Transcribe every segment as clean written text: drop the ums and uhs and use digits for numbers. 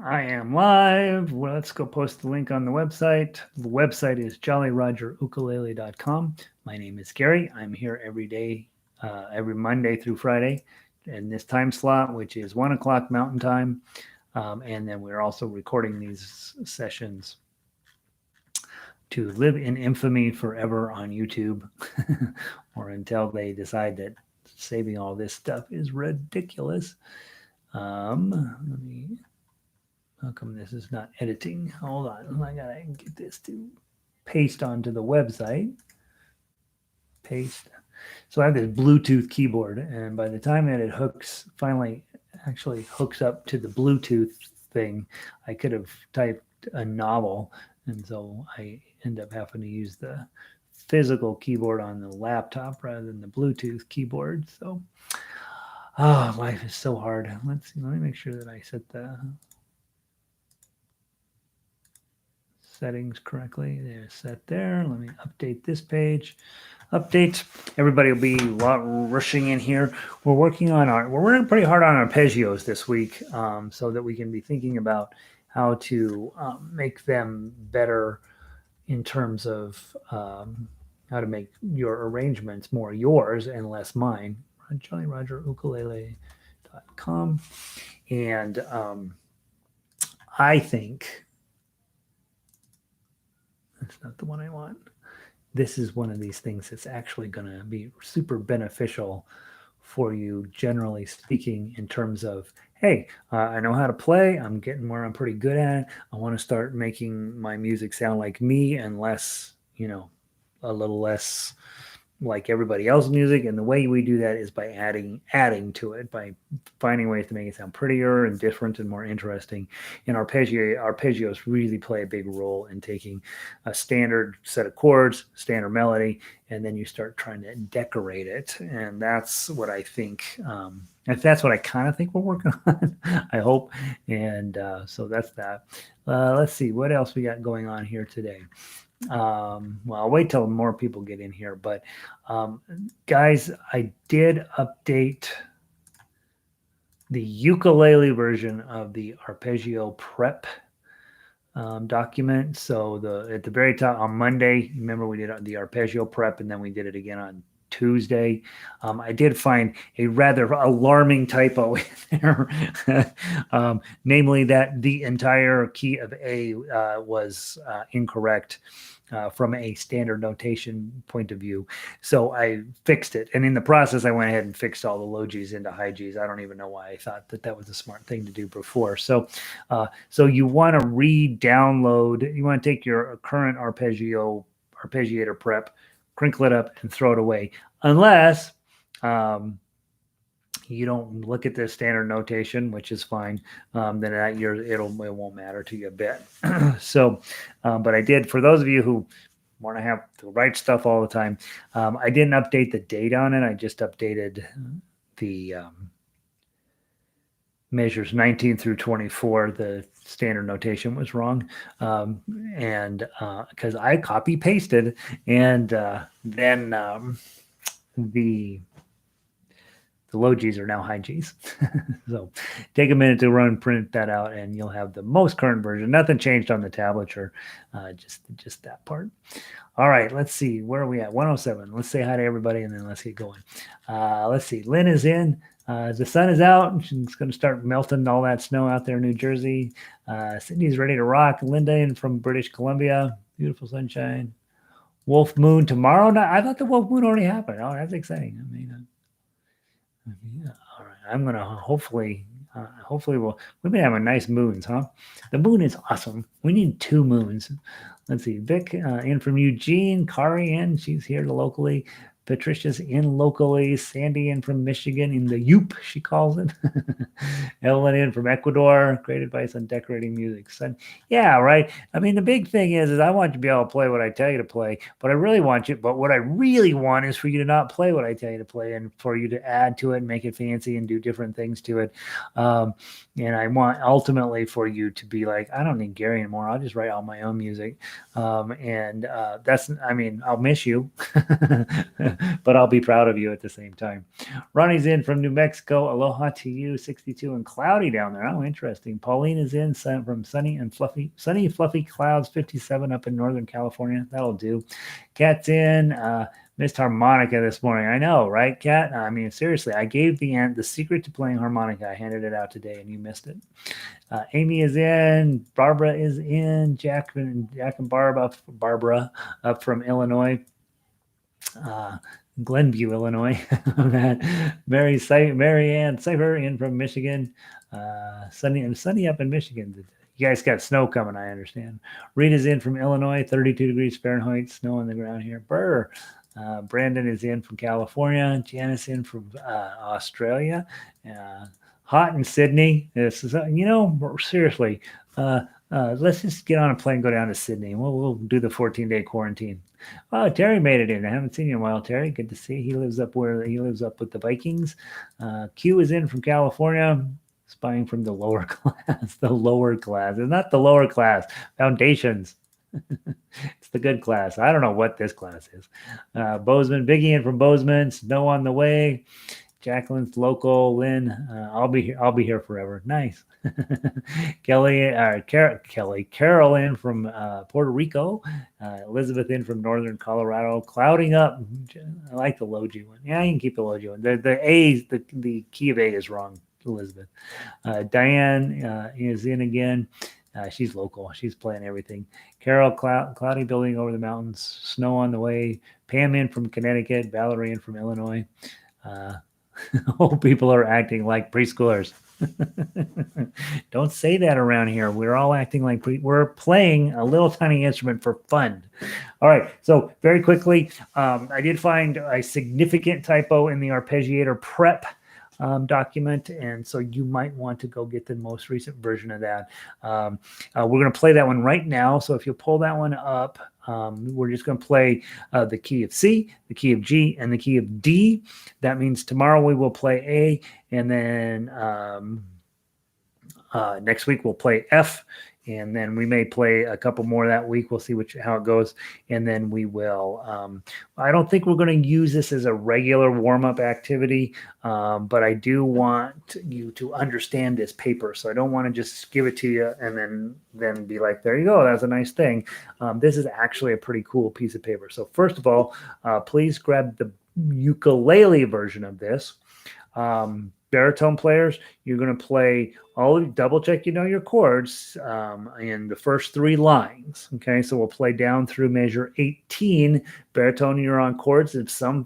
I am live. Well, let's go post the link on the website. The website is jollyrogerukulele.com. My name is Gary. I'm here every day, every Monday through Friday in this time slot, which is 1 o'clock Mountain Time. And then we're also recording these sessions to live in infamy forever on YouTube or until they decide that saving all this stuff is ridiculous. Let me... How come this is not editing? Hold on. I gotta get this to paste onto the website. Paste. So I have this Bluetooth keyboard, and by the time that it finally actually hooks up to the Bluetooth thing, I could have typed a novel, and so I end up having to use the physical keyboard on the laptop rather than the Bluetooth keyboard. So, life is so hard. Let's see. Let me make sure that I set the settings correctly. They're set there. Let me update this page. Update. Everybody will be rushing in here. We're working pretty hard on arpeggios this week, so that we can be thinking about how to make them better in terms of how to make your arrangements more yours and less mine. jollyrogerukulele.com. And I think that's not the one I want. This is one of these things that's actually going to be super beneficial for you, generally speaking, in terms of, hey, I know how to play. I'm getting where I'm pretty good at it. I want to start making my music sound like me and less, a little less like everybody else's music. And the way we do that is by adding to it, by finding ways to make it sound prettier and different and more interesting. And arpeggios really play a big role in taking a standard set of chords, standard melody, and then you start trying to decorate it. And that's what I think, that's what I kind of think we're working on, I hope. And so that's that. Let's see what else we got going on here today. Well, I'll wait till more people get in here, but guys, I did update the ukulele version of the arpeggio prep document. So at the very top on Monday, remember we did the arpeggio prep, and then we did it again on Tuesday. I did find a rather alarming typo in there, namely that the entire key of A was incorrect from a standard notation point of view. So I fixed it. And in the process, I went ahead and fixed all the low Gs into high Gs. I don't even know why I thought that was a smart thing to do before. So you want to re-download, you want to take your current arpeggiator prep, crinkle it up, and throw it away, unless you don't look at the standard notation, which is fine. Then it won't matter to you a bit. So, but I did, for those of you who want to have the right stuff all the time, I didn't update the date on it. I just updated the measures 19 through 24. The standard notation was wrong, and because I copy pasted, and then the low Gs are now high Gs. So take a minute to run and print that out, and you'll have the most current version. Nothing changed on the tablature, just that part. All right, let's see. Where are we at? 107. Let's say hi to everybody, and then let's get going. Let's see. Lynn is in. The sun is out. She's going to start melting all that snow out there in New Jersey. Sydney's ready to rock. Linda in from British Columbia. Beautiful sunshine. Wolf moon tomorrow. No, I thought the wolf moon already happened. Oh, that's exciting. I mean, yeah. All right. I'm going to hopefully we've been having nice moons, huh? The moon is awesome. We need 2 moons. Let's see. Vic in from Eugene. Kari in. She's here locally. Patricia's in locally. Sandy in from Michigan, in the Yoop, she calls it. Ellen in from Ecuador. Great advice on decorating music. Son, yeah, right. I mean, the big thing is I want you to be able to play what I tell you to play, but what I really want is for you to not play what I tell you to play, and for you to add to it and make it fancy and do different things to it. And I want ultimately for you to be like, I don't need Gary anymore. I'll just write all my own music. I'll miss you. but I'll be proud of you at the same time. Ronnie's in from New Mexico. Aloha to you, 62 and cloudy down there. Oh, interesting. Pauline is in from sunny, fluffy clouds, 57 up in Northern California. That'll do. Kat's in. Missed harmonica this morning. I know, right, Kat? I mean, seriously, I gave the secret to playing harmonica. I handed it out today, and you missed it. Amy is in. Barbara is in. Jack and Barbara up from Illinois. Glenview, Illinois. Mary Ann Cypher in from Michigan. Sunny up in Michigan. You guys got snow coming, I understand. Rita's in from Illinois, 32 degrees Fahrenheit, snow on the ground here. Brr. Brandon is in from California. Janice in from Australia. Hot in Sydney. This is, seriously, let's just get on a plane, go down to Sydney. We'll do the 14-day quarantine. Oh, Terry made it in. I haven't seen you in a while, Terry. Good to see. He lives up with the Vikings. Q is in from California. Spying from the lower class. The lower class. It's not the lower class. Foundations. It's the good class. I don't know what this class is. Bozeman, Biggie in from Bozeman. Snow on the way. Jacqueline's local. Lynn, I'll be here forever. Nice. Carol in from Puerto Rico. Elizabeth in from Northern Colorado. Clouding up. I like the low G one. Yeah, you can keep the low G one. The key of A is wrong, Elizabeth. Diane is in again. She's local. She's playing everything. Carol, cloudy building over the mountains. Snow on the way. Pam in from Connecticut. Valerie in from Illinois. Old people are acting like preschoolers. Don't say that around here. We're all acting like we're playing a little tiny instrument for fun. All right. So very quickly, I did find a significant typo in the arpeggiator prep document, and so you might want to go get the most recent version of that. We're going to play that one right now. So if you pull that one up, we're just going to play the key of C, the key of G, and the key of D. That means tomorrow we will play A, and then next week we'll play F, and then we may play a couple more that week. We'll see how it goes, and then we will. I don't think we're going to use this as a regular warm-up activity, but I do want you to understand this paper. So I don't want to just give it to you and then be like, there you go, that's a nice thing. This is actually a pretty cool piece of paper. So first of all, please grab the ukulele version of this. Baritone players, you're going to play double check your chords in the first 3 lines. Okay, so we'll play down through measure 18. Baritone, you're on chords in some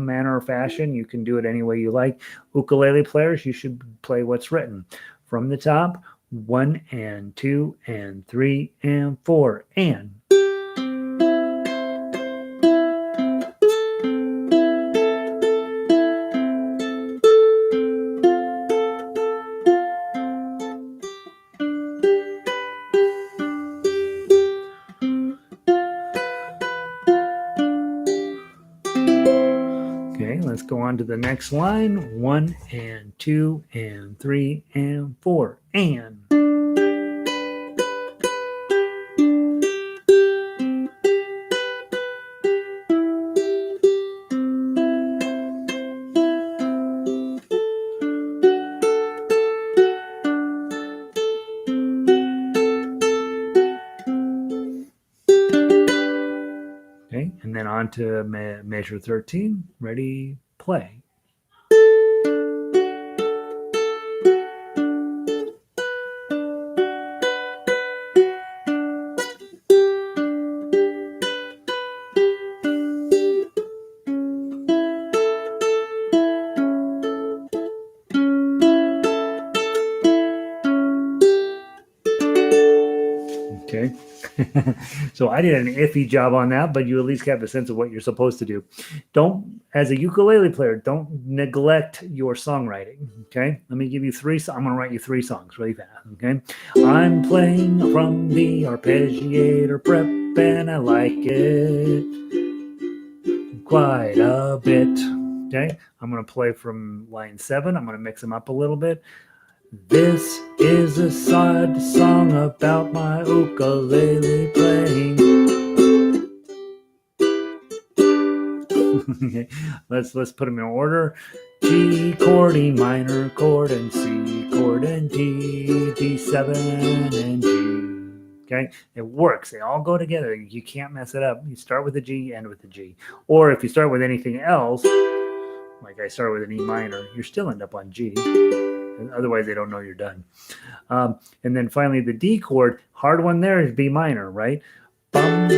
manner or fashion. You can do it any way you like. Ukulele players, you should play what's written from the top. 1 and 2 and 3 and 4 and. Let's go on to the next line. 1 and 2 and 3 and 4 and. Okay, and then on to measure 13. Ready, play. Okay. So I did an iffy job on that, but you at least have a sense of what you're supposed to do. As a ukulele player, don't neglect your songwriting. Okay. Let me give you 3. I'm going to write you 3 songs really fast. Okay. I'm playing from the arpeggiator prep and I like it quite a bit. Okay. I'm going to play from line 7. I'm going to mix them up a little bit. This is a sad song about my ukulele playing. Okay. Let's put them in order. G chord, E minor chord, and C chord, and D, D7, and G. Okay, it works. They all go together. You can't mess it up. You start with a G, end with a G. Or if you start with anything else, like I start with an E minor, you still end up on G. Otherwise, they don't know you're done. And then finally, the D chord, hard one there is B minor, right? Bum.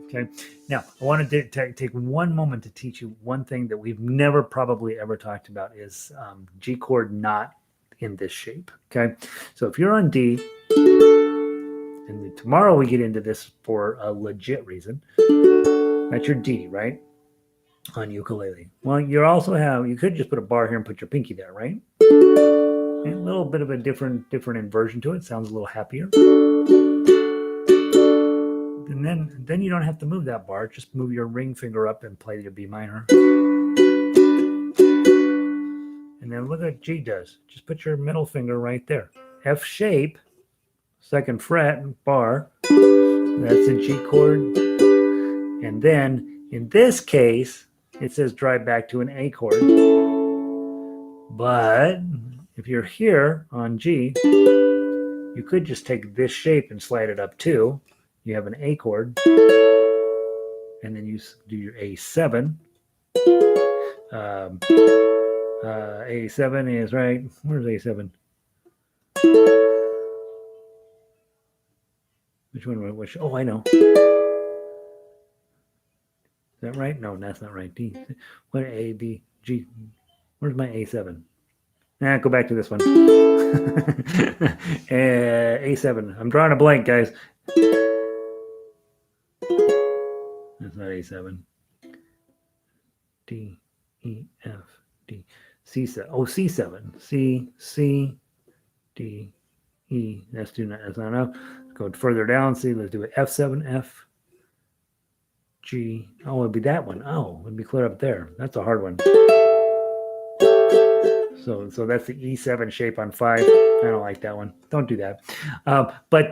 Okay. Now, I wanted to take one moment to teach you one thing that we've never probably ever talked about is G chord not in this shape. Okay. So if you're on D, and tomorrow we get into this for a legit reason, that's your D, right? On ukulele. Well, you could just put a bar here and put your pinky there, right? And a little bit of a different inversion to it. Sounds a little happier. And then you don't have to move that bar. Just move your ring finger up and play your B minor. And then look what G does. Just put your middle finger right there. F shape, second fret, bar. That's a G chord. And then in this case, it says drive back to an A chord. But if you're here on G, you could just take this shape and slide it up too. You have an A chord, and then you do your A7. A7 is right. Where's A7? Which one? Which? Oh, I know. Is that right? No, that's not right. D. What? A, B, G. Where's my A7? Go back to this one. A7. I'm drawing a blank, guys. That's not A7. D, E, F, D, C7. Oh, C7. C, C, D, E. That's not enough. Let's go further down. See, let's do it. F7, F, G. Oh, it'd be that one. Oh, it'd be clear up there. That's a hard one. So that's the E7 shape on 5. I don't like that one. Don't do that. But that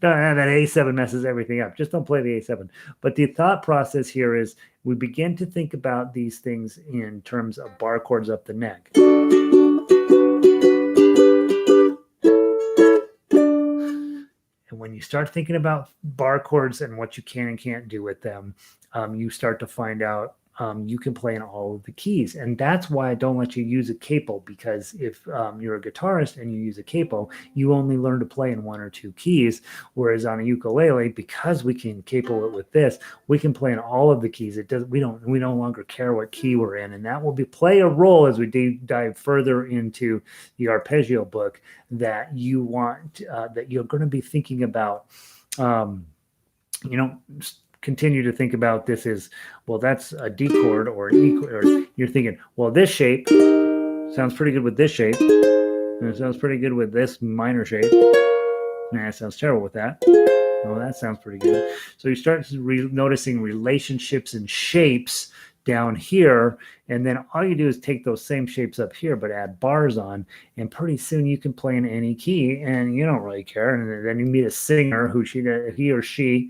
A7 messes everything up. Just don't play the A7. But the thought process here is we begin to think about these things in terms of bar chords up the neck. And when you start thinking about bar chords and what you can and can't do with them, you start to find out you can play in all of the keys. And that's why I don't let you use a capo, because if you're a guitarist and you use a capo, you only learn to play in 1 or 2 keys. Whereas on a ukulele, because we can capo it with this, we can play in all of the keys. We no longer care what key we're in. And that will play a role as we dive further into the arpeggio book that you want, that you're going to be thinking about, continue to think about this is, well, that's a D chord or an E chord. Or you're thinking, well, this shape sounds pretty good with this shape. And it sounds pretty good with this minor shape. Nah, it sounds terrible with that. Oh, that sounds pretty good. So you start noticing relationships and shapes down here, and then all you do is take those same shapes up here but add bars on, and pretty soon you can play in any key and you don't really care. And then you meet a singer who he or she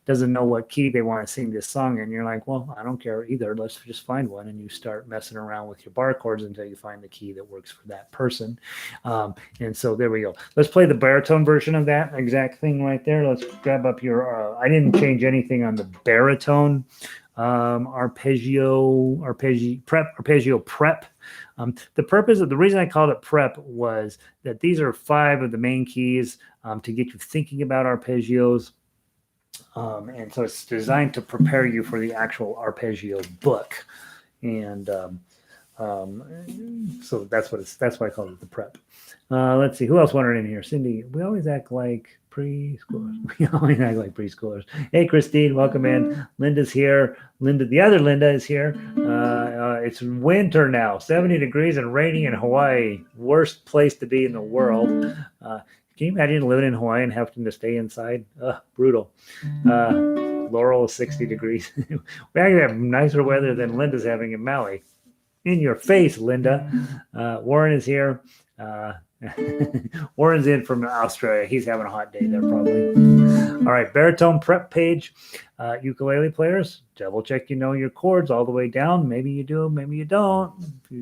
doesn't know what key they want to sing this song in. You're like, well, I don't care either, let's just find one. And you start messing around with your bar chords until you find the key that works for that person. And so there we go. Let's play the baritone version of that exact thing right there. Let's grab up your I didn't change anything on the baritone arpeggio prep. The reason I called it prep was that these are 5 of the main keys to get you thinking about arpeggios. And so it's designed to prepare you for the actual arpeggio book. And so that's why I called it the prep. Let's see, who else wanted in here? Cindy, we always act like preschoolers. Hey, Christine, welcome in. Linda's here. The other Linda is here. It's winter now, 70 degrees and raining in Hawaii. Worst place to be in the world. Can you imagine living in Hawaii and having to stay inside? Brutal. Laurel is 60 degrees. We actually have nicer weather than Linda's having in Maui. In your face, Linda. Warren is here. Warren's in from Australia. He's having a hot day there, probably. All right, baritone prep page. Ukulele players, double check you know your chords all the way down. Maybe you do, maybe you don't. If you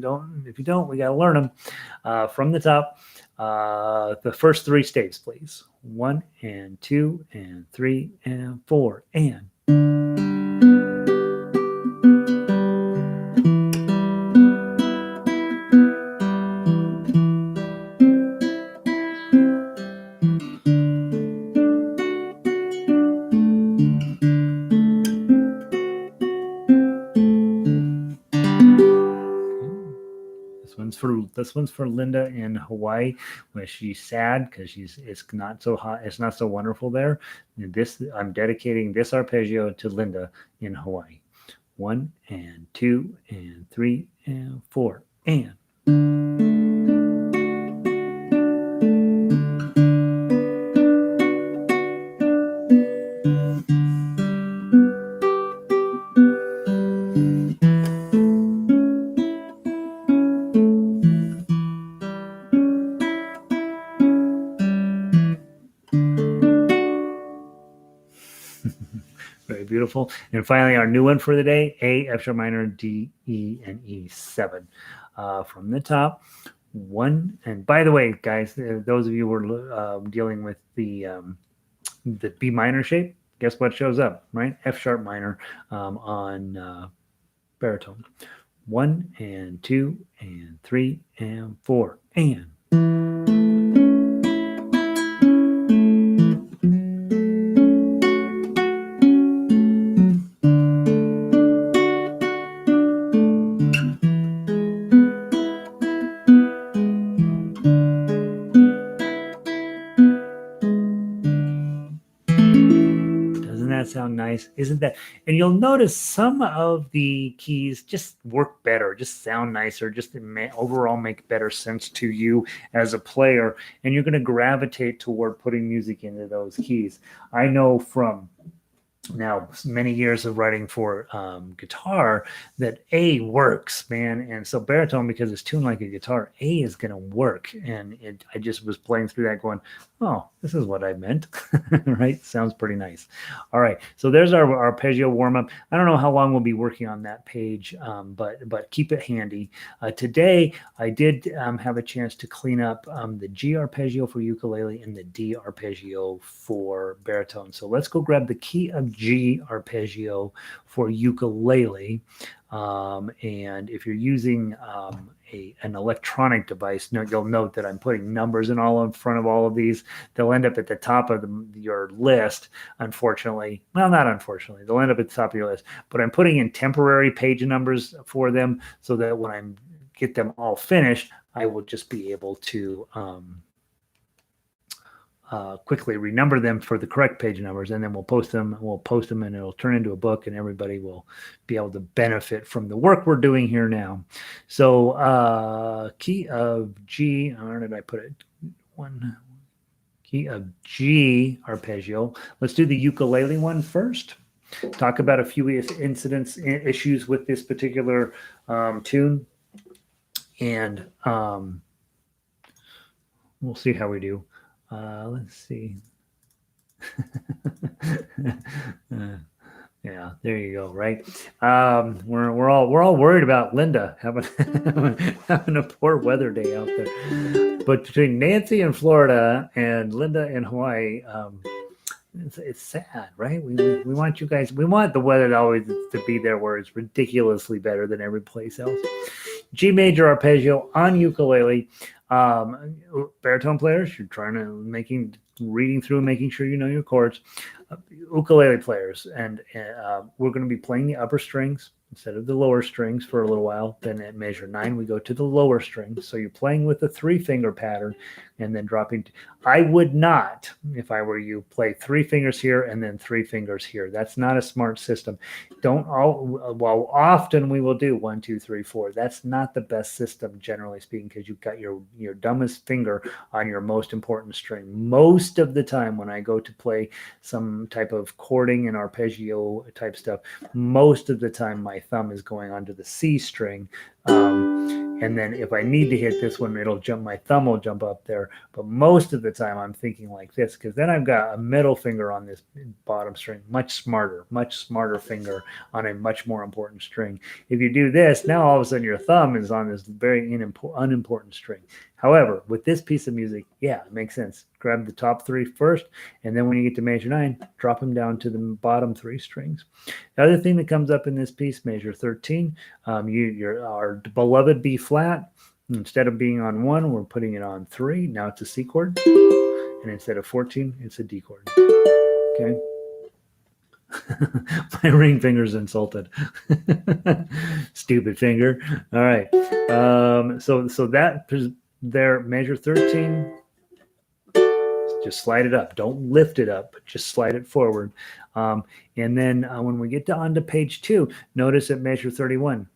don't, we got to learn them. From the top, the first three staves, please. 1 and 2 and 3 and 4 and. This one's for Linda in Hawaii, where she's sad because it's not so hot, it's not so wonderful there. I'm dedicating this arpeggio to Linda in Hawaii. 1 and 2 and 3 and 4 and. Very beautiful. And finally, our new one for the day, A, F sharp minor, D, E, and E7. From the top, 1. And by the way, guys, those of you who are dealing with the B minor shape, guess what shows up, right? F sharp minor on baritone. 1 and 2 and 3 and 4 and. Sound nice, isn't that? And you'll notice some of the keys just work better, just sound nicer, just overall make better sense to you as a player, and you're going to gravitate toward putting music into those keys. I know from now many years of writing for guitar that A works, man. And so baritone, because it's tuned like a guitar, A is going to work. And I just was playing through that going, oh, this is what I meant. Right? Sounds pretty nice. All right. So there's our arpeggio warm-up. I don't know how long we'll be working on that page, but keep it handy. Today, I did have a chance to clean up the G arpeggio for ukulele and the D arpeggio for baritone. So let's go grab the key of G arpeggio for ukulele. And if you're using an electronic device, you'll note that I'm putting numbers in front of all of these. They'll end up at the top of your list, unfortunately. Well, not unfortunately. They'll end up at the top of your list. But I'm putting in temporary page numbers for them so that when I get them all finished, I will just be able to quickly renumber them for the correct page numbers, and then we'll post them. And it'll turn into a book, and everybody will be able to benefit from the work we're doing here now. So key of G, where did I put it? Key of G arpeggio. Let's do the ukulele one first. Talk about a few issues with this particular tune, and we'll see how we do. Let's see. Yeah, there you go. Right. We're all worried about Linda having a poor weather day out there. But between Nancy in Florida and Linda in Hawaii, it's sad, right? We want you guys. We want the weather to be there where it's ridiculously better than every place else. G major arpeggio on ukulele. Baritone players, you're trying to reading through and making sure you know your chords. Ukulele players, and we're going to be playing the upper strings instead of the lower strings for a little while. Then at measure 9, we go to the lower strings. So you're playing with the 3-finger pattern and then dropping. I would not, if I were you, play 3 fingers here and then 3 fingers here. That's not a smart system. Well, often we will do 1, 2, 3, 4. That's not the best system, generally speaking, because you've got your dumbest finger on your most important string. Most of the time when I go to play some type of chording and arpeggio type stuff, most of the time my thumb is going onto the C string. And then if I need to hit this one, it'll jump, my thumb will jump up there. But most of the time I'm thinking like this, because then I've got a middle finger on this bottom string, much smarter finger on a much more important string. If you do this, now all of a sudden your thumb is on this very unimportant string. However, with this piece of music, yeah, it makes sense. Grab the top three first, and then when you get to measure 9, drop them down to the bottom 3 strings. The other thing that comes up in this piece, measure 13, our beloved B flat, instead of being on 1, we're putting it on 3. Now it's a C chord, and instead of 14, it's a D chord. Okay. My ring finger's insulted. Stupid finger. All right. So that there, measure 13. Just slide it up. Don't lift it up, but just slide it forward. And then when we get onto page 2, notice at measure 31,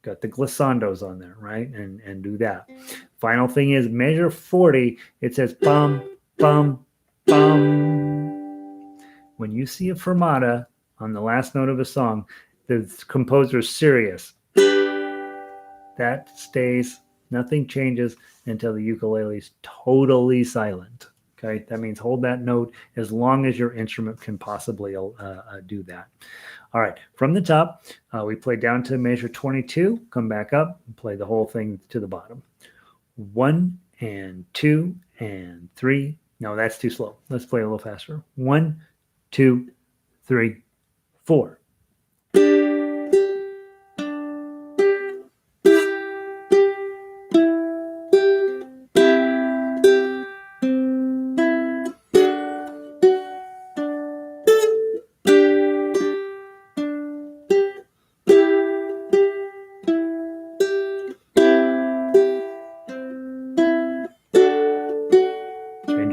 got the glissandos on there, right? And do that. Final thing is measure 40. It says bum, bum, bum. When you see a fermata on the last note of a song, the composer's serious. That stays. Nothing changes until the ukulele is totally silent. Okay, that means hold that note as long as your instrument can possibly do that. All right, from the top, we play down to measure 22, come back up, and play the whole thing to the bottom. 1 and 2 and 3. No, that's too slow. Let's play a little faster. 1, 2, 3, 4.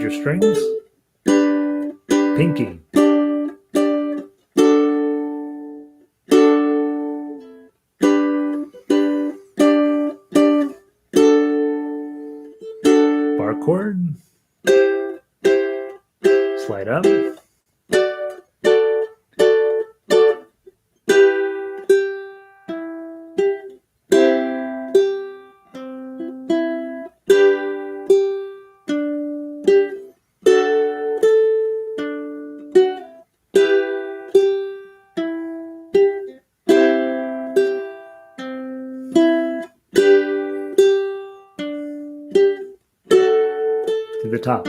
Strings, pinky, bar chord, slide up, to the top.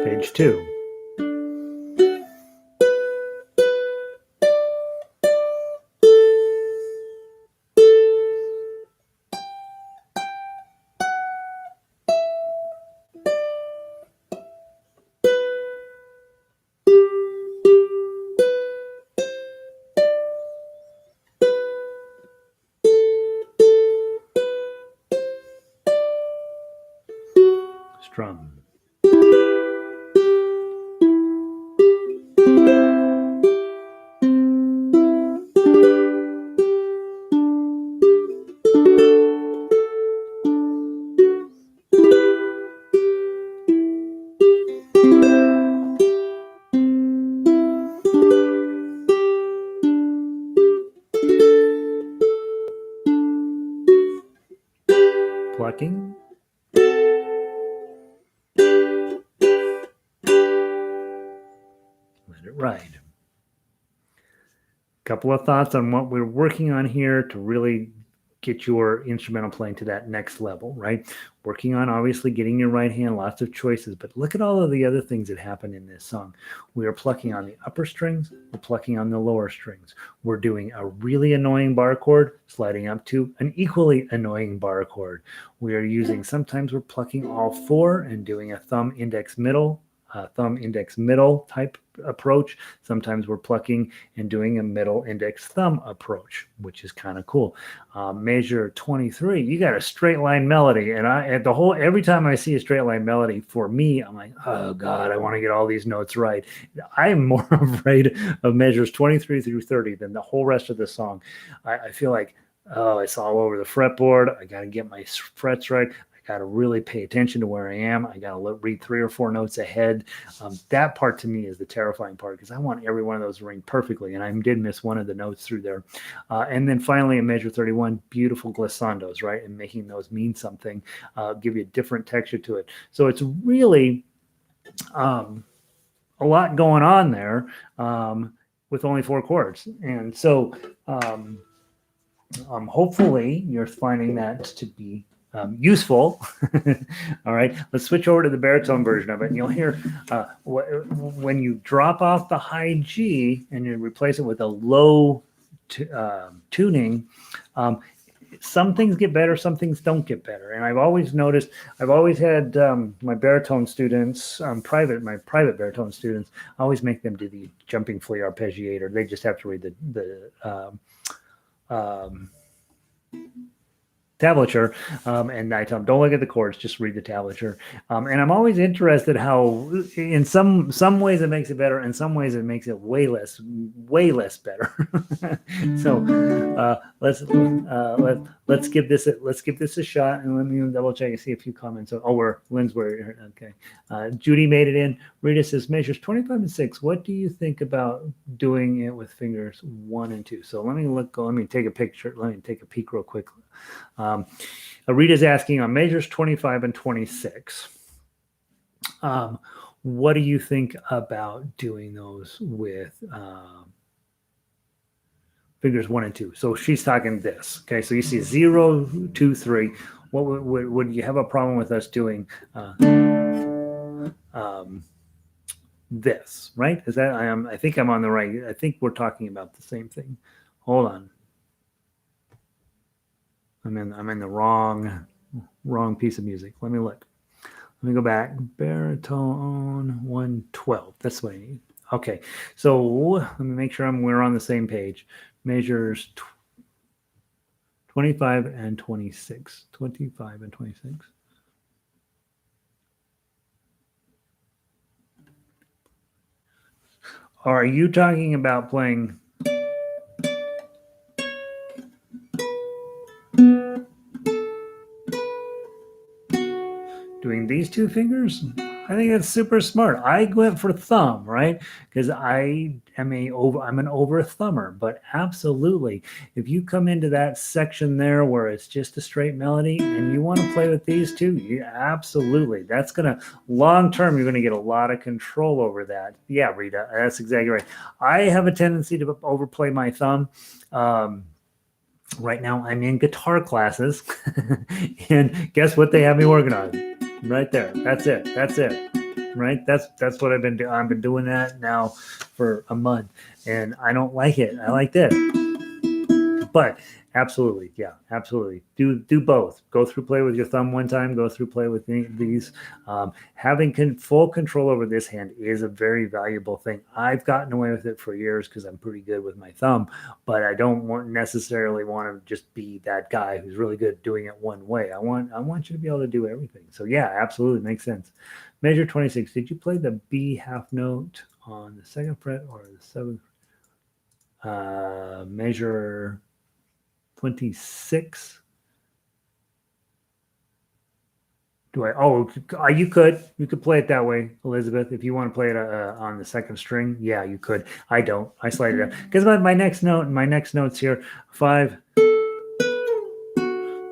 Page 2. Strum. Plucking. couple of thoughts on what we're working on here to really get your instrumental playing to that next level, right? Working on obviously getting your right hand, lots of choices, but look at all of the other things that happen in this song. We are plucking on the upper strings, we're plucking on the lower strings. We're doing a really annoying bar chord, sliding up to an equally annoying bar chord. We are using, sometimes we're plucking all four and doing a thumb index middle type approach. Sometimes we're plucking and doing a middle index thumb approach, which is kind of cool. Measure 23, you got a straight line melody, and every time I see a straight line melody, for me, I'm like, oh God, I want to get all these notes right. I'm more afraid of measures 23 through 30 than the whole rest of the song. I feel like, oh, it's all over the fretboard. I got to get my frets right. Got to really pay attention to where I am. I got to read 3 or 4 notes ahead. That part to me is the terrifying part, because I want every one of those to ring perfectly, and I did miss one of the notes through there. And then finally in measure 31, beautiful glissandos, right? And making those mean something, give you a different texture to it. So it's really a lot going on there with only 4 chords. And so hopefully you're finding that to be useful. All right, let's switch over to the baritone version of it, and you'll hear when you drop off the high G and you replace it with a low tuning, some things get better, some things don't get better. And I've always had my baritone students, my private baritone students, I always make them do the jumping flea arpeggiator. They just have to read the tablature, and I tell them, don't look at the chords, just read the tablature. And I'm always interested how in some ways it makes it better, in some ways it makes it way less better. So let's give this a shot, and let me double check and see a few comments. Lynn's okay. Judy made it in. Rita says measures 25 and 6. What do you think about doing it with fingers 1 and 2? So let me take a picture. Let me take a peek real quick. Rita's asking on measures 25 and 26. What do you think about doing those with fingers 1 and 2? So she's talking this. Okay, so you see 0, 2, 3. What would you have a problem with us doing this? Right? Is that I think I'm on the right. I think we're talking about the same thing. Hold on. I'm in the wrong piece of music. Let me look. Let me go back. Baritone 112. That's what I need. Okay. So let me make sure we're on the same page. Measures 25 and 26. 25 and 26. Are you talking about playing doing these 2 fingers? I think that's super smart. I went for thumb, right? Because I'm an over thumber, but absolutely, if you come into that section there where it's just a straight melody and you want to play with these 2, absolutely. That's gonna, long term, you're gonna get a lot of control over that. Yeah, Rita, that's exactly right. I have a tendency to overplay my thumb. Right now I'm in guitar classes and guess what they have me working on? Right there. That's it. Right? That's what I've been doing. I've been doing that now for a month, and I don't like it. I like this. But absolutely, yeah, absolutely. Do both. Go through play with your thumb one time. Go through play with these. Having full control over this hand is a very valuable thing. I've gotten away with it for years because I'm pretty good with my thumb, but I don't necessarily want to just be that guy who's really good at doing it one way. I want you to be able to do everything. So yeah, absolutely makes sense. Measure 26. Did you play the B half note on the 2nd fret or the 7th? Measure 26. You could play it that way, Elizabeth. If you want to play it on the 2nd string, yeah, you could. I don't. I slide it up because my next notes here, 5.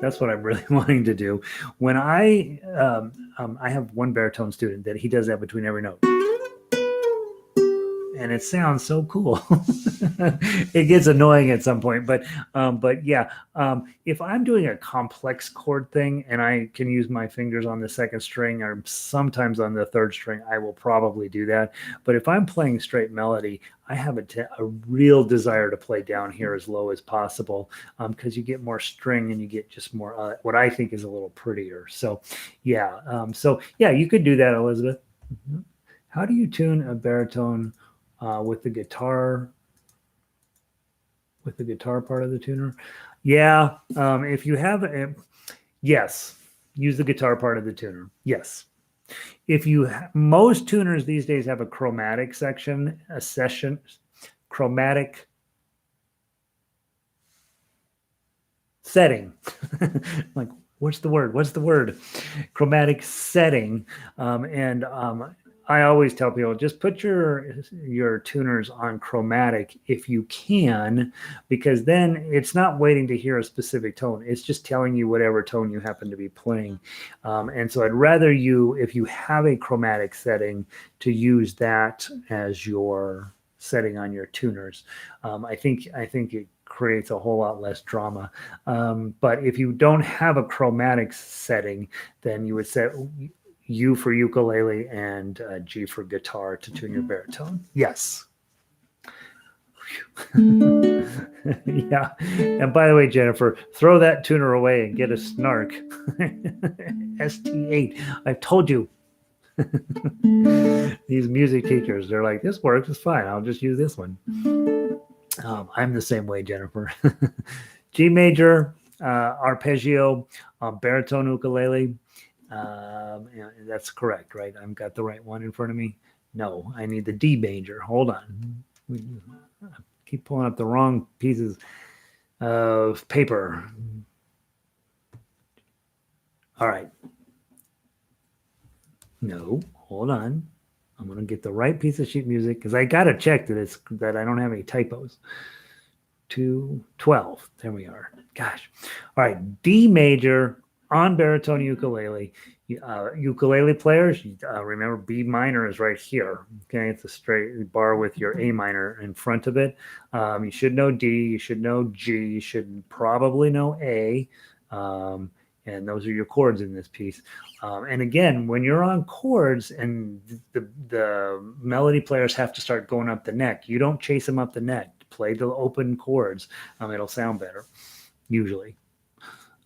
That's what I'm really wanting to do. When I have one baritone student that he does that between every note. and it sounds so cool. It gets annoying at some point, but yeah, if I'm doing a complex chord thing and I can use my fingers on the second string or sometimes on the third string, I will probably do that. But if I'm playing straight melody, I have a real desire to play down here as low as possible, because you get more string and you get just more what I think is a little prettier. So yeah, you could do that, Elizabeth. How do you tune a baritone with the guitar part of the tuner? Yeah, if you have yes, use the guitar part of the tuner. Yes. If you most tuners these days have a chromatic section, chromatic setting. Like, what's the word? Chromatic setting. And I always tell people, just put your tuners on chromatic if you can, because then it's not waiting to hear a specific tone. It's just telling you whatever tone you happen to be playing. And so I'd rather you, if you have a chromatic setting, to use that as your setting on your tuners. I think it creates a whole lot less drama. But if you don't have a chromatic setting, then you would set U for ukulele and G for guitar to tune your baritone. Yes. Yeah. And by the way, Jennifer, throw that tuner away and get a snark. ST8. I've told you. These music teachers, they're like, this works, it's fine. I'll just use this one. I'm the same way, Jennifer. G major, arpeggio, baritone ukulele. That's correct, right? I've got the right one in front of me. No, I need the D major. Hold on. I keep pulling up the wrong pieces of paper. All right. No, hold on. I'm going to get the right piece of sheet music because I got to check that I don't have any typos. 212. There we are. Gosh. All right. D major on baritone ukulele. Ukulele players, remember B minor is right here. Okay. It's a straight bar with your A minor in front of it. You should know D. You should know G. You should probably know A. And those are your chords in this piece. And again, when you're on chords and the melody players have to start going up the neck, you don't chase them up the neck. Play the open chords. It'll sound better, usually.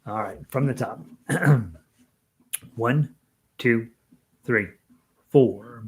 All right, from the top. 1, 2, 3, 4.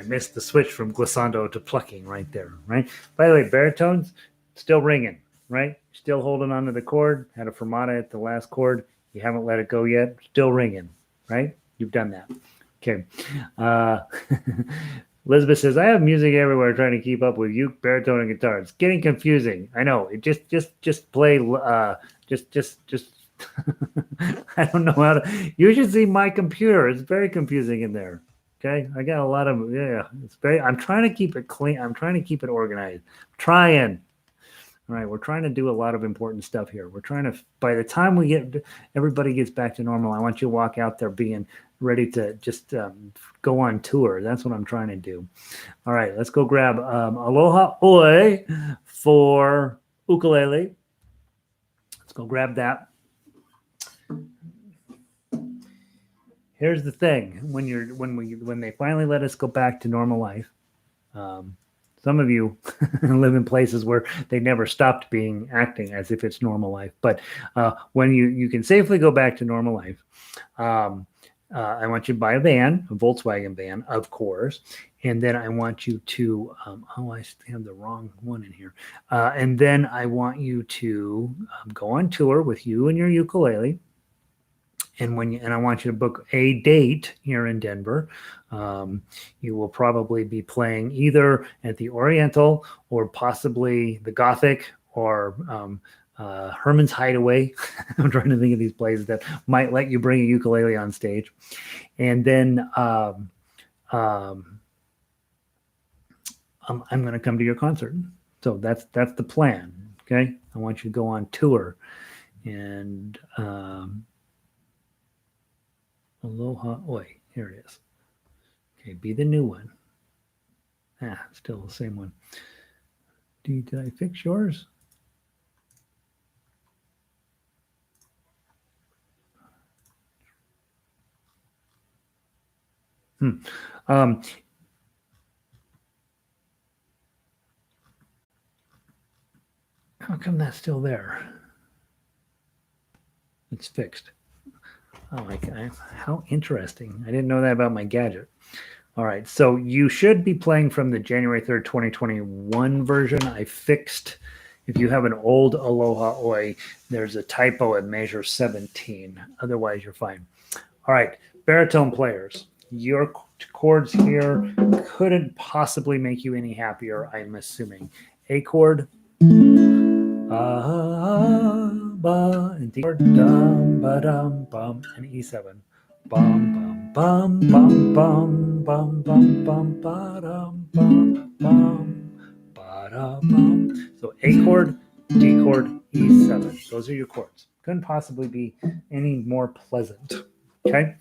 missed the switch from glissando to plucking right there, right? By the way, baritones still ringing, right? Still holding onto the chord. Had a fermata at the last chord. You haven't let it go yet. Still ringing, right? You've done that. Okay. Elizabeth says, I have music everywhere trying to keep up with uke, baritone, and guitar. It's getting confusing. I know. It just play just I don't know how to. You should see my computer. It's very confusing in there. Okay, I got a lot of It's very. I'm trying to keep it clean. I'm trying to keep it organized. Trying. All right, we're trying to do a lot of important stuff here. We're trying to. By the time everybody gets back to normal, I want you to walk out there being ready to just go on tour. That's what I'm trying to do. All right, let's go grab Aloha Oe for ukulele. Let's go grab that. Here's the thing: when they finally let us go back to normal life, some of you live in places where they never stopped acting as if it's normal life. But when you can safely go back to normal life, I want you to buy a Volkswagen van, of course, and then I want you to I have the wrong one in here, and then I want you to go on tour with you and your ukulele. And I want you to book a date here in Denver. You will probably be playing either at the Oriental or possibly the Gothic or Herman's Hideaway. I'm trying to think of these places that might let you bring a ukulele on stage. And then I'm going to come to your concert. So that's the plan. Okay. I want you to go on tour and Aloha Oe. Here it is. Okay, be the new one. Still the same one. Did I fix yours? How come that's still there? It's fixed. Oh my God, how interesting. I didn't know that about my gadget. All right, so you should be playing from the January 3rd, 2021 version. I fixed, if you have an old Aloha Oe, there's a typo at measure 17. Otherwise, you're fine. All right, baritone players, your chords here couldn't possibly make you any happier, I'm assuming. A chord, ba, and D chord, dum, ba, dum, bum, and E7. Bum, bum, bum, bum, bum, bum, bum, ba, dum, bum, bum, ba, da, bum. So A chord, D chord, E7. Those are your chords. Couldn't possibly be any more pleasant. Okay.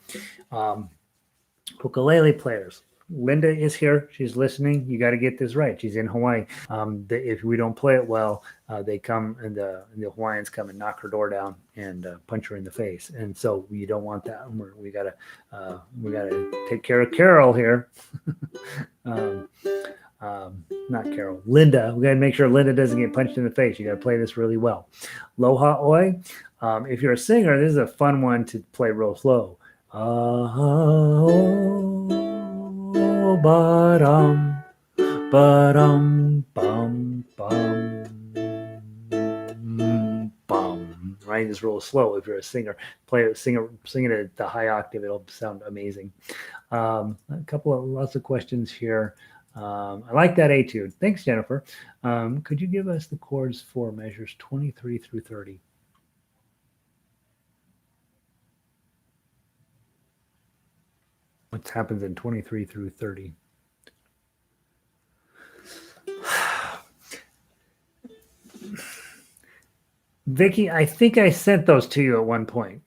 Ukulele players. Linda is here. She's listening. You got to get this right. She's in Hawaii. If we don't play it well, they come and the Hawaiians come and knock her door down and punch her in the face. And so you don't want that. We gotta take care of Carol here. Not Carol, Linda. We gotta make sure Linda doesn't get punched in the face. You gotta play this really well. Aloha Oe. If you're a singer, this is a fun one to play real slow. Ba-dum, ba-dum, bum, bum, bum. Right, it's real slow. If you're a singer, sing it at the high octave, it'll sound amazing. Lots of questions here. I like that etude. Thanks, Jennifer. Could you give us the chords for measures 23 through 30? What happens in 23 through 30? Vicky, I think I sent those to you at one point.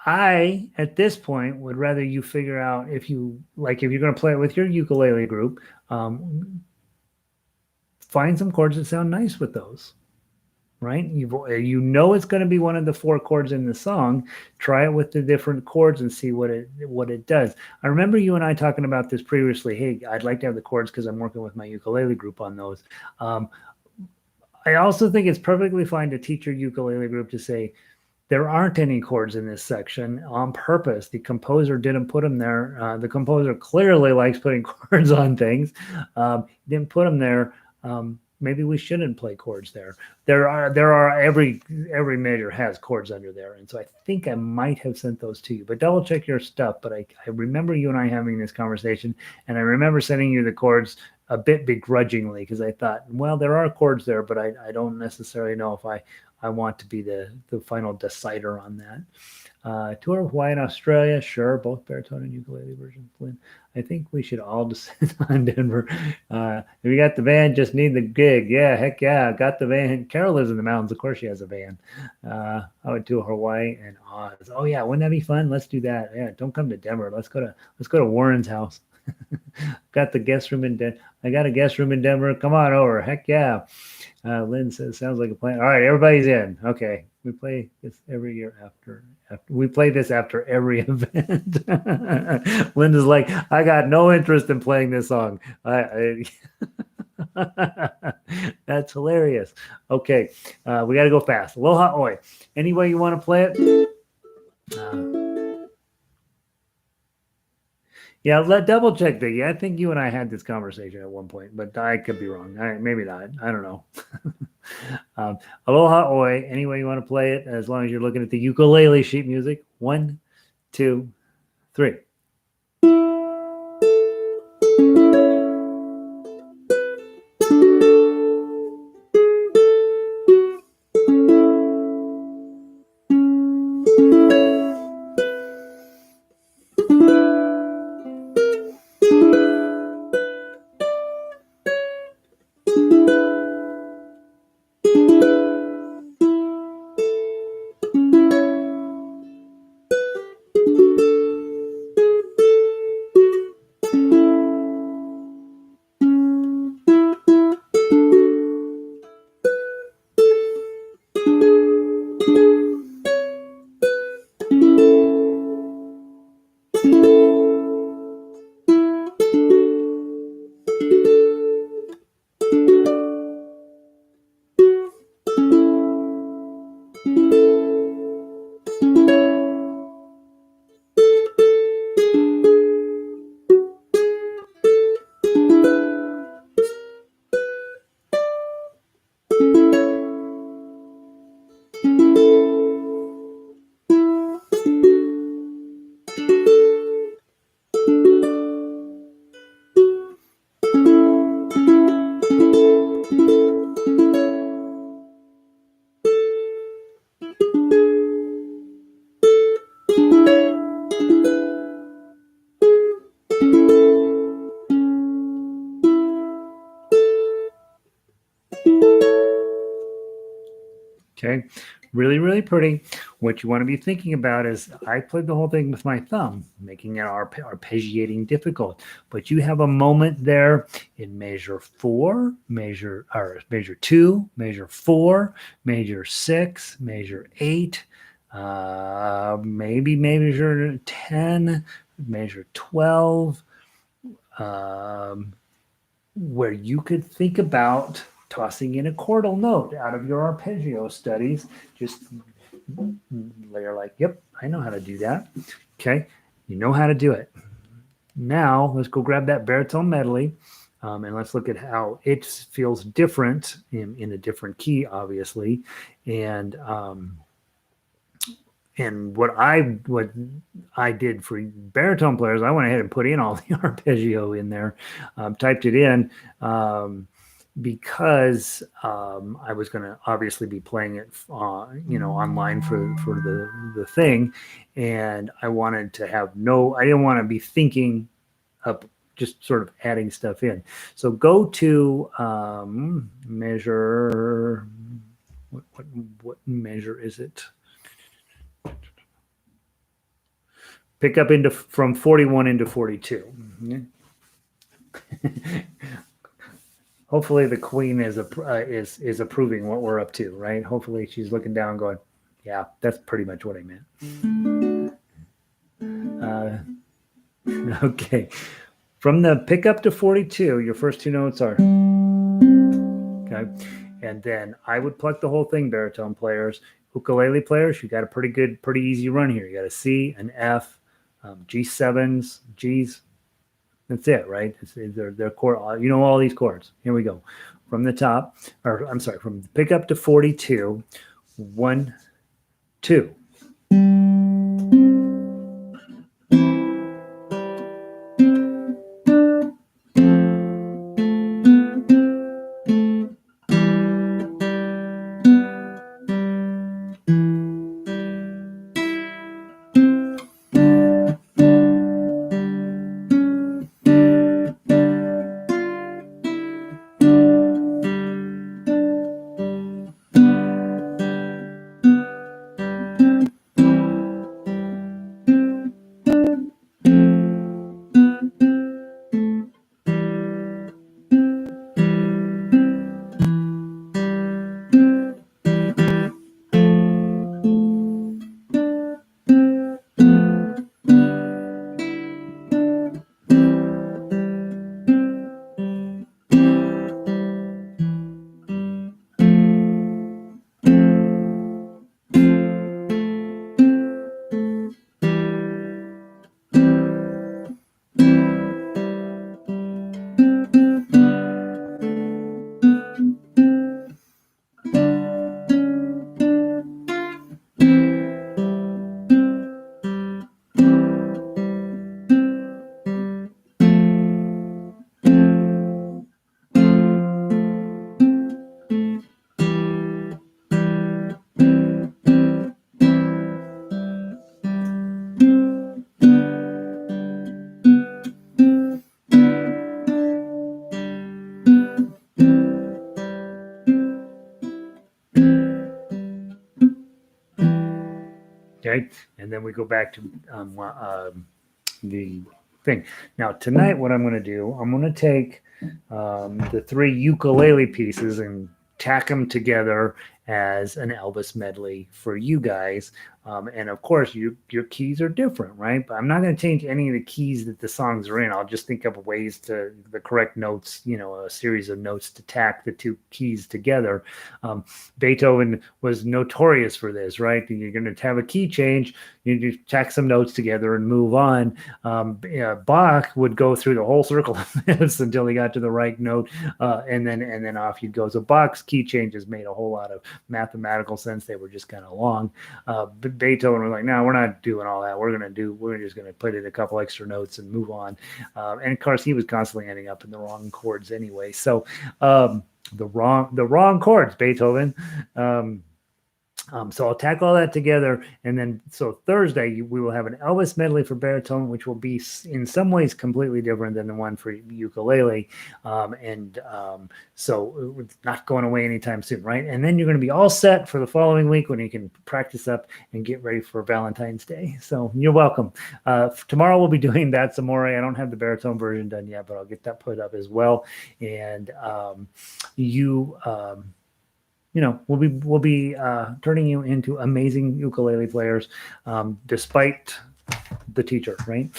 I, at this point, would rather you figure out if you're going to play it with your ukulele group, find some chords that sound nice with those. Right? You know it's going to be one of the 4 chords in the song. Try it with the different chords and see what it does. I remember you and I talking about this previously. Hey, I'd like to have the chords because I'm working with my ukulele group on those. I also think it's perfectly fine to teach your ukulele group to say, there aren't any chords in this section on purpose. The composer didn't put them there. The composer clearly likes putting chords on things. Didn't put them there. Maybe we shouldn't play chords there. There are every measure has chords under there, and so I think I might have sent those to you. But double check your stuff. But I remember you and I having this conversation, and I remember sending you the chords a bit begrudgingly because I thought, well, there are chords there, but I don't necessarily know if I want to be the final decider on that. Tour of Hawaii and Australia, sure, both baritone and ukulele versions. Lynn, I think we should all descend on Denver. If you got the van, just need the gig. Yeah, heck yeah, got the van. Carol lives in the mountains. Of course she has a van. I would do Hawaii and Oz. Oh yeah, wouldn't that be fun? Let's do that. Yeah, don't come to Denver. Let's go to Warren's house. Got the guest room in Denver. I got a guest room in Denver. Come on over. Heck yeah. Lynn says, sounds like a plan. All right, everybody's in. Okay. We play this every year after we play this after every event. Linda's like, I got no interest in playing this song. That's hilarious. Okay. We got to go fast. Aloha Oe. Any way you want to play it? Yeah, double check that. Yeah, I think you and I had this conversation at one point, but I could be wrong. Maybe not. I don't know. Aloha Oe. Any way you want to play it, as long as you're looking at the ukulele sheet music. 1, 2, 3. Okay, really, really pretty. What you want to be thinking about is I played the whole thing with my thumb, making it arpeggiating difficult. But you have a moment there in measure 4, measure 2, measure 4, measure 6, measure 8, maybe measure 10, measure 12, where you could think about tossing in a chordal note out of your arpeggio studies. Just layer like, yep, I know how to do that. Okay, you know how to do it. Now let's go grab that baritone medley, and let's look at how it feels different in a different key, obviously. And what I did for baritone players, I went ahead and put in all the arpeggio in there, typed it in. Because I was going to obviously be playing it, online for the thing, and I wanted to have I didn't want to be thinking up, just sort of adding stuff in. So go to measure. What measure is it? Pick up from 41 into 42. Hopefully the queen is approving what we're up to, right? Hopefully she's looking down going, yeah, that's pretty much what I meant. Okay. From the pickup to 42, your first 2 notes are, okay. And then I would pluck the whole thing, baritone players. ukulele players, you got a pretty easy run here. You got a C, an F, G7s, Gs. That's it, right? They're chord. You know all these chords. Here we go. From the top, or I'm sorry, from pickup to 42, 1, 2. Okay, and then we go back to the thing. Now tonight, what I'm going to do, I'm going to take the 3 ukulele pieces and tack them together as an Elvis medley for you guys. And of course, your keys are different, right? But I'm not going to change any of the keys that the songs are in. I'll just think of ways to the correct notes, a series of notes to tack the 2 keys together. Beethoven was notorious for this, right? You're going to have a key change, you just tack some notes together and move on. Bach would go through the whole circle of this until he got to the right note, and then off he'd go. So Bach's key changes made a whole lot of mathematical sense. They were just kind of long. Beethoven was like, no, we're not doing all that. We're just going to put in a couple extra notes and move on. And of course, he was constantly ending up in the wrong chords anyway. So the wrong chords, Beethoven. So I'll tack all that together, and then so Thursday we will have an Elvis medley for baritone, which will be in some ways completely different than the one for ukulele, so it's not going away anytime soon, right? And then you're going to be all set for the following week when you can practice up and get ready for Valentine's Day. So you're welcome. Tomorrow we'll be doing That's Amore. I don't have the baritone version done yet, but I'll get that put up as well. And we'll be turning you into amazing ukulele players, despite the teacher, right?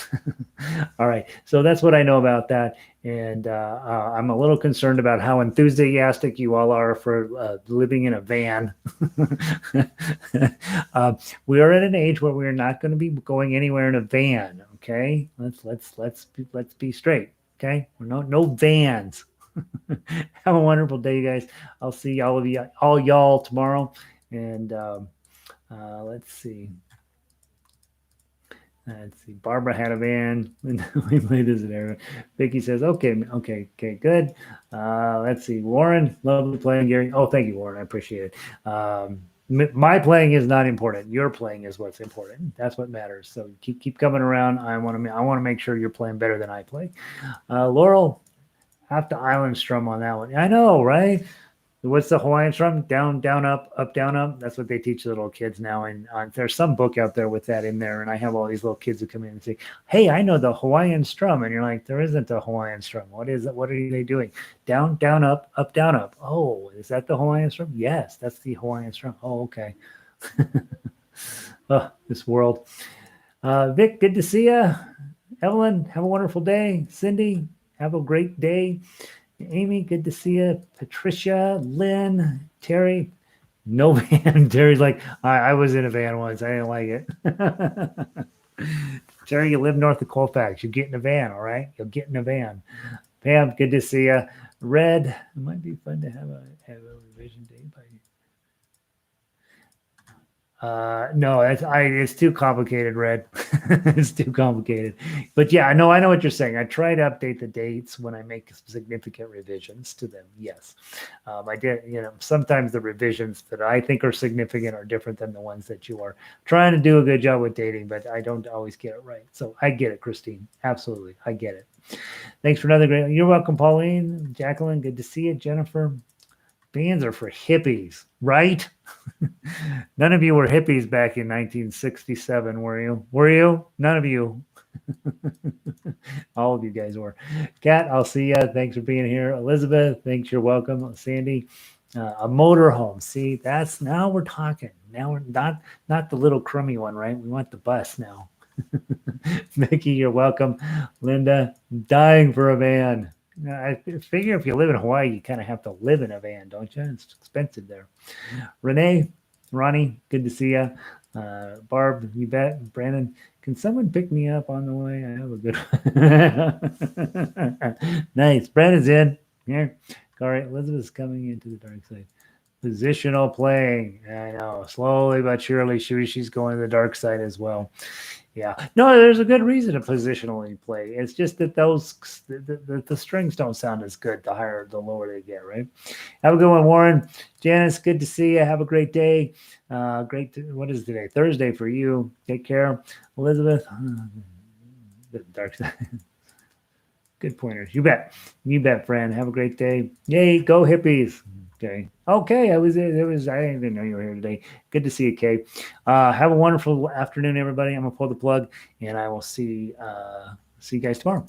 All right. So that's what I know about that. And I'm a little concerned about how enthusiastic you all are for living in a van. We are at an age where we are not going to be going anywhere in a van. Okay. Let's be straight. Okay. No vans. Have a wonderful day, you guys. I'll see all y'all tomorrow. And let's see. Barbara had a van. We played this in there. Vicky says, okay, good. Let's see. Warren, lovely playing, Gary. Oh, thank you, Warren. I appreciate it. My playing is not important. Your playing is what's important. That's what matters. So keep coming around. I want to make sure you're playing better than I play. Laurel, have to island strum on that one. I know, right? What's the Hawaiian strum? Down, down, up, down, up. That's what they teach little kids now. And there's some book out there with that in there. And I have all these little kids who come in and say, hey, I know the Hawaiian strum. And you're like, there isn't a Hawaiian strum. What is it? What are they doing? Down, down, up, down, up. Oh, is that the Hawaiian strum? Yes, that's the Hawaiian strum. Oh, okay. Oh, this world. Vic, good to see you. Evelyn, have a wonderful day. Cindy, have a great day. Amy, good to see you. Patricia, Lynn, Terry, No van. Terry's like, I was in a van once. I didn't like it. Terry, you live north of Colfax. You get in a van, all right? You'll get in a van. Pam, good to see you. Red, it might be fun to have a revision date by. No, it's too complicated, Red. It's too complicated. But yeah, I know what you're saying. I try to update the dates when I make significant revisions to them. Yes. I did, sometimes the revisions that I think are significant are different than the ones that you are trying to do a good job with dating, but I don't always get it right. So I get it, Christine. Absolutely. I get it. Thanks for another great. You're welcome, Pauline. Jacqueline, good to see you. Jennifer, bands are for hippies, right? None of you were hippies back in 1967, were you? Were you? None of you. All of you guys were. Kat, I'll see you. Thanks for being here. Elizabeth, thanks. You're welcome. Sandy, a motorhome. See, now we're talking. Now we're not the little crummy one, right? We want the bus now. Mickey, you're welcome. Linda, dying for a van. I figure if you live in Hawaii, you kind of have to live in a van, don't you? It's expensive there. Renee, Ronnie, good to see you. Barb, you bet. Brandon, can someone pick me up on the way? I have a good Nice. Brandon's in. Here. All right. Elizabeth's coming into the dark side. Positional playing. I know. Slowly but surely, she's going to the dark side as well. Yeah. No, there's a good reason to positionally play. It's just that the strings don't sound as good the lower they get, right? Have a good one, Warren. Janice, good to see you. Have a great day. What is today? Thursday for you. Take care. Elizabeth. The dark side. Good pointers. You bet. You bet, friend. Have a great day. Yay, go hippies. Okay. I didn't even know you were here today. Good to see you, Kay. Have a wonderful afternoon, everybody. I'm gonna pull the plug, and I will see you guys tomorrow.